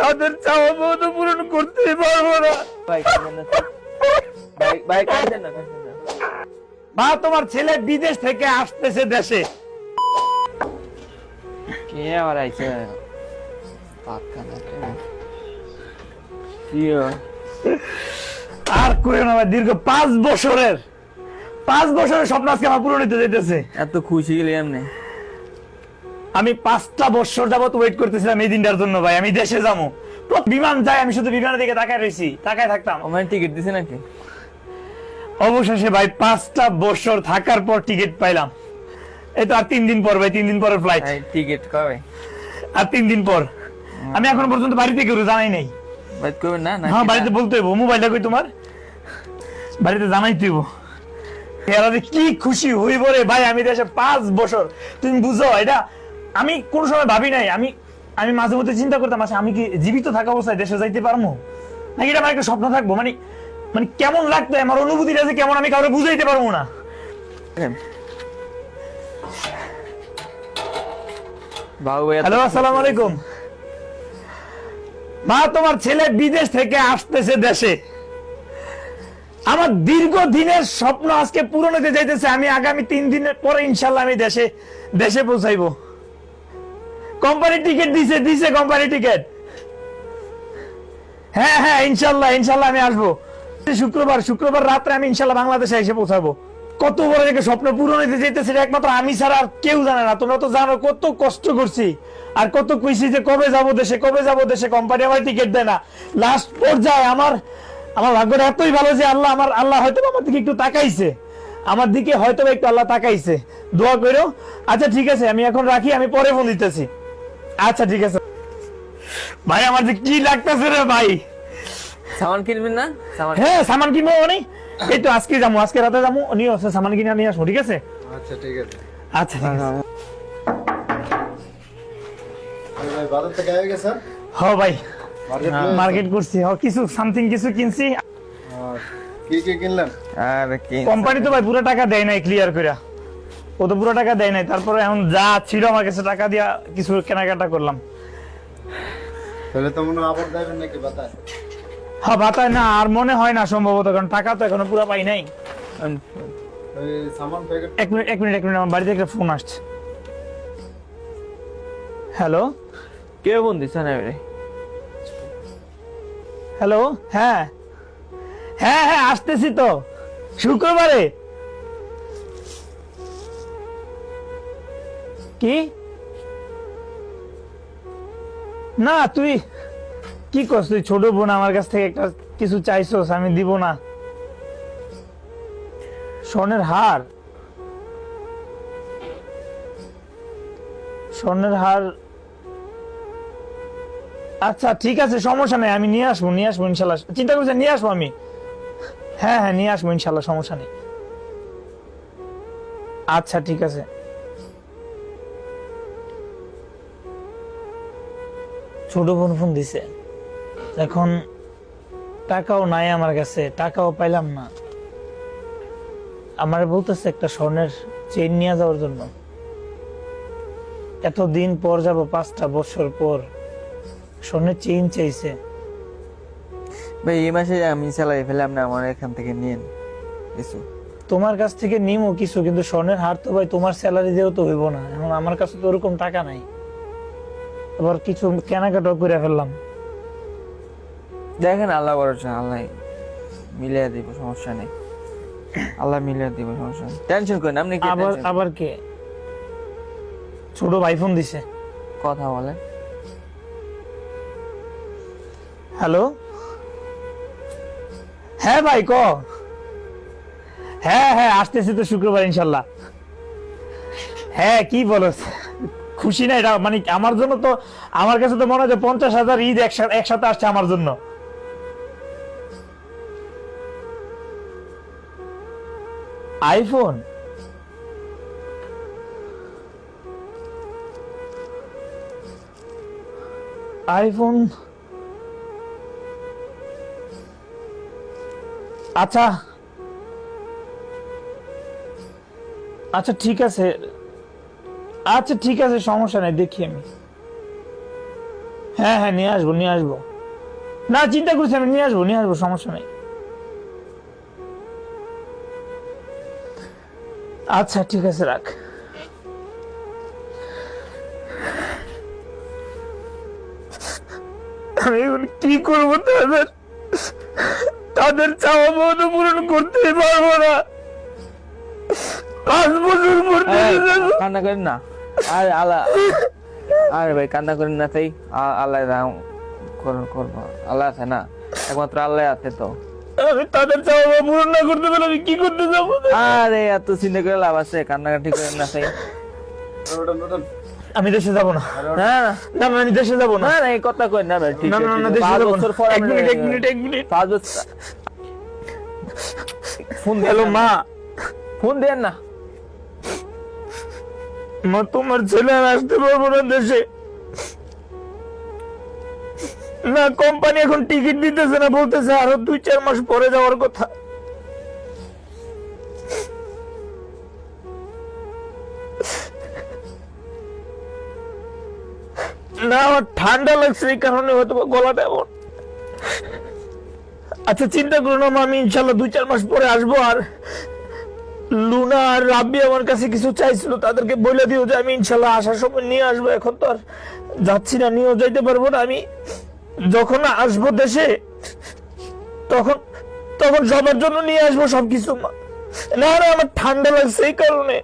তাদের চাওয়া পাওয়া তো পূরণ করতে পারবো না। ভাই কাঁদেন না তো। ভাই কাঁদেন না। মা, তোমার ছেলে বিদেশ থেকে আসতেছে দেশে। কে আবার আইছে? পাক্কা না কে? কি আর কইও না ভাই, দীর্ঘ 5 বছরের স্বপ্ন আজকে আমার পূরণ হতে যাইতেছে। এত খুশি গেলি এমনি? আমি 5টা বছর যাবত ওয়েট করতেছিলাম এই দিনটার জন্য ভাই। আমি দেশে যাবো, বিমান যায়, আমি শুধু বিমানের দিকে তাকায় রয়েছি, তাকায় থাকতাম। আমার টিকিট দিছে নাকি? অবশেষে ভাই 5টা বছর থাকার পর টিকিট পাইলাম। এই তো আর 3 দিন পর ভাই, 3 দিন পরের ফ্লাইট। টিকিট কবে? আর 3 দিন পর। আমি এখন পর্যন্ত বাড়িতে কেউ জানাই নাই। ভাই কবে না? হ্যাঁ, বাড়িতে বলতে হইব। মোবাইলটা কই তোমার? বাড়িতে জানাইতে হইব। এরা যে কি খুশি হইব রে ভাই, আমি দেশে 5 বছর। তুমি বুঝো এটা? আমি কোন সময় ভাবি নাই। আমি মাঝে মধ্যে চিন্তা করতাম, আচ্ছা আমি কি জীবিত থাকা অবস্থায় দেশে যাইতে পারবো নাকি এটা আমার একটা স্বপ্ন থাকবো। মানে মানে কেমন লাগতো আমার অনুভূতিটা, যে কেমন আমি কাউকে বুঝাইতে পারবো না। হ্যালো, আসসালামু আলাইকুম। মা, তোমার ছেলে বিদেশ থেকে আসতেছে দেশে। আমার দীর্ঘদিনের স্বপ্ন আজকে পূরণ হতে যাইতেছে। আমি আগামী 3 দিনের পরে ইনশাল্লাহ আমি দেশে পৌঁছাইবো। কোম্পানি টিকিট দিছে কোম্পানি টিকিট। হ্যাঁ, ইনশাল্লাহ আমি আসবো। শুক্রবার রাত্রে আমি ইনশাল্লাহ বাংলাদেশে এসে পৌঁছাবো। কত বড় একটা স্বপ্ন পূরণ হতে যাইতেছে, একমাত্র আমি ছাড়া আর কেউ জানে না। তোমরা তো জানো কত কষ্ট করছি, আর কত কইছি যে কবে যাবো দেশে। কোম্পানি আমার টিকিট দেয় না। লাস্ট পর্যায়ে আমার ভাগ্যটা এতই ভালো যে আল্লাহ হয়তো আমার দিকে একটু তাকাইছে। আল্লাহ তাকাইছে। দোয়া করো। আচ্ছা ঠিক আছে, আমি এখন রাখি, আমি পরে ফোন দিতেছি। আচ্ছা ঠিক আছে ভাই। আমার যে কি লাগতেছে রে ভাই। সামান কিনবেন না? হ্যাঁ, সামান কিনবো। মানে এই তো আজকে রাতে যাবো, নিয়ে সামান কিনে নিয়ে আসবো। ঠিক আছে? আচ্ছা ঠিক আছে। ভাই বাজার থেকে আয়ে গেছেন? হ্যাঁ ভাই, মার্কেট করছি। কিছু কিনছি। কি কিনলেন? আরে কি কোম্পানি তো ভাই পুরো টাকা দেয় নাই ক্লিয়ার করে। ও তো পুরো টাকা দেয় নাই। তারপরে এখন যা ছিল আমার কাছে টাকা দিয়া কিছু কেনাকাটা করলাম। তাহলে তো মনে আবার যাবেন নাকি বাতায়? হ্যাঁ, বাতায় না আর মনে হয় না সম্ভবত, কারণ টাকা তো এখনো পুরো পাই নাই। ওই সামান প্যাকেট। এক মিনিট আমার বাড়িতে একটা ফোন আসছে। হ্যালো কে ফোন দিছে না রে? হ্যালো। হ্যাঁ, আসতেছি তো শুক্রবারে। কি না, তুই কি করছ? তুই ছোট বোন, আমার কাছ থেকে একটা কিছু চাইছস, আমি দিব না? স্বর্ণের হার আচ্ছা ঠিক আছে, সমস্যা নেই। আমি নিয়ে আসবো ইনশাল্লাহ। চিন্তা করছি, নিয়ে আসবো আমি। হ্যাঁ, নিয়ে আসবো ইনশাল্লাহ, সমস্যা নেই। আচ্ছা ঠিক আছে। ছোট বোন ফোন দিছে। এখন টাকাও নাই আমার কাছে, টাকাও পাইলাম না। আমার বলতেছে একটা স্বর্ণের চেইন নিয়ে যাওয়ার জন্য। এতদিন পর যাব, 5টা বছর পর স্বর্ণের চেইন চাইছে। ভাই এই মাসে আমি চালাই ফেলাম না, আমার এখান থেকে নিন কিছু। তোমার কাছ থেকে নিমো কিছু, কিন্তু স্বর্ণের হার তো ভাই তোমার স্যালারি দিয়েও তো হইব না। এখন আমার কাছে তো ওরকম টাকা নাই। আবার কিছু কেনাকাটাও করে ফেললাম। দেখেন আল্লাহ ভরসা, আল্লাহ মিলিয়ে দিব, সমস্যা নেই। আল্লাহ মিলিয়ে দিব, সমস্যা নেই। টেনশন করেন আপনি। কি আবার কে? ছোট ভাই ফোন দিছে। কথা বলে। হ্যালো। হ্যাঁ ভাই, হ্যাঁ আসতেছি তো শুক্রবার ইনশাল্লাহ। হ্যাঁ, কি বলো, খুশি না এটা? মানে আমার জন্য তো, আমার কাছে তো মনে হয় 50,000 ঈদ একসাথে আসছে আমার জন্য। আইফোন আচ্ছা ঠিক আছে, সমস্যা নাই, দেখি আমি। হ্যাঁ হ্যাঁ নিয়ে আসবো নিয়ে আসবো, না চিন্তা করছি আমি নিয়ে আসবো সমস্যা নেই। আচ্ছা ঠিক আছে রাখ। আমি এখন কি করবো, তাদের চাওয়া পাওয়া পূরণ করতে পারবো না। 5 বছর পর কান্না করেন না, আর আল্লাহ, আরে ভাই কান্না করেন না, তাই আল্লাহ করবো, আল্লাহ আছে না, একমাত্র আল্লাহ আছে তো। আমি তাদের চাওয়া পাওয়া পূরণ না করতে পারলে আমি কি করতে যাবো? আরে এত চিন্তা করে লাভ আছে, কান্নাকাটি করেন না তাই। ওঠেন, ওঠেন। আমি দেশে যাবো না, না না না, আমি দেশে যাবো না, না না, এই কথা কই না ভাই, ঠিক না আছে, না না, ঠিক আছে। দেশে 5 যাবো বছর না। পর এক মিনিট 5 বছর ফোন হ্যালো দেন মা, ফোন দেন না। মা তোমার ছেলে আর আসতে পারবো না দেশে, না কোম্পানি এখন টিকিট দিতেছে না, বলতেছে আরো 2-4 মাস পরে যাওয়ার কথা। না আমার ঠান্ডা লাগছে এই কারণে হয়তো বা গলাটা এমন। আচ্ছা চিন্তা করো না মা, আমি ইনশাল্লাহ 2-4 মাস পরে আসবো। আর লুনা আর রাব্বি আমার কাছে কিছু চাইছিল, তাদেরকে বলে দিও যে আমি ইনশাল্লাহ আসার সময় নিয়ে আসবো। এখন তো আর যাচ্ছি না, নিয়েও যাইতে পারবো না। আমি যখন আসবো দেশে তখন তখন সবার জন্য নিয়ে আসবো সবকিছু মা। না না আমার ঠান্ডা লাগছে এই কারণে।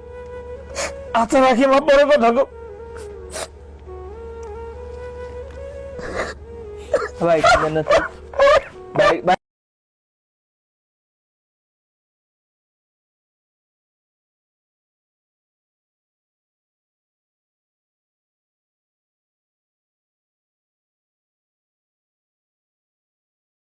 আচ্ছা রাখি মা, পরে কথা গো। ভাই কাঁদেন না তো। ভাই ভাই